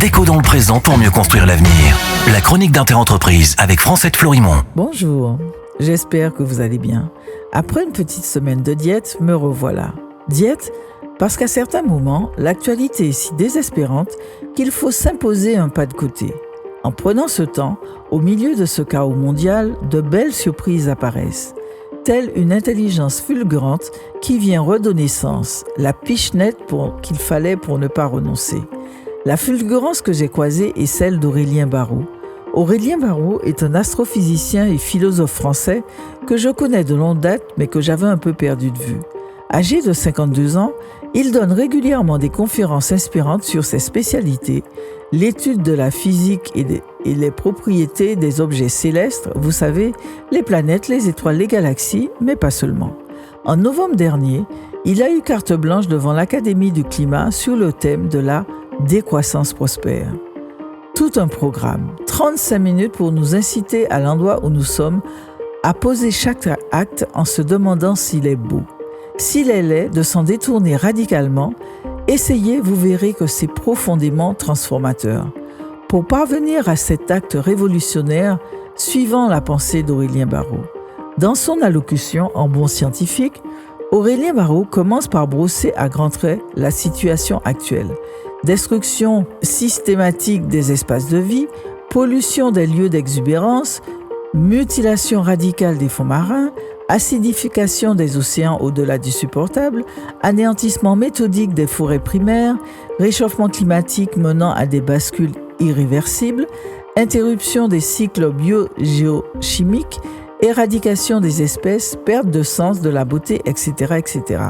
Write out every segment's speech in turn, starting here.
Déco dans le présent pour mieux construire l'avenir. La chronique d'Interentreprise avec Francette Florimond. Bonjour, j'espère que vous allez bien. Après une petite semaine de diète, me revoilà. Diète parce qu'à certains moments, l'actualité est si désespérante qu'il faut s'imposer un pas de côté. En prenant ce temps, au milieu de ce chaos mondial, de belles surprises apparaissent. Telle une intelligence fulgurante qui vient redonner sens, la pichenette qu'il fallait pour ne pas renoncer. La fulgurance que j'ai croisée est celle d'Aurélien Barraud. Aurélien Barraud est un astrophysicien et philosophe français que je connais de longue date mais que j'avais un peu perdu de vue. Âgé de 52 ans, il donne régulièrement des conférences inspirantes sur ses spécialités, l'étude de la physique et les propriétés des objets célestes, vous savez, les planètes, les étoiles, les galaxies, mais pas seulement. En novembre dernier, il a eu carte blanche devant l'Académie du climat sur le thème de la décroissance prospère. Tout un programme, 35 minutes pour nous inciter à l'endroit où nous sommes, à poser chaque acte en se demandant s'il est beau. S'il est laid, de s'en détourner radicalement, essayez, vous verrez que c'est profondément transformateur. Pour parvenir à cet acte révolutionnaire, suivant la pensée d'Aurélien Barraud. Dans son allocution en bon scientifique, Aurélien Barraud commence par brosser à grands traits la situation actuelle. Destruction systématique des espaces de vie, pollution des lieux d'exubérance, mutilation radicale des fonds marins, acidification des océans au-delà du supportable, anéantissement méthodique des forêts primaires, réchauffement climatique menant à des bascules irréversibles, interruption des cycles biogéochimiques, éradication des espèces, perte de sens de la beauté, etc., etc.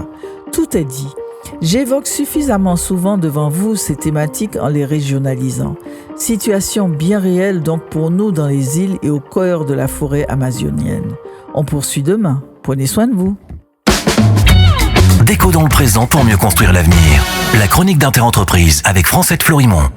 Tout est dit. J'évoque suffisamment souvent devant vous ces thématiques en les régionalisant. Situation bien réelle donc pour nous dans les îles et au cœur de la forêt amazonienne. On poursuit demain. Prenez soin de vous. Déco dans le présent pour mieux construire l'avenir. La chronique d'Interentreprise avec Francette Florimond.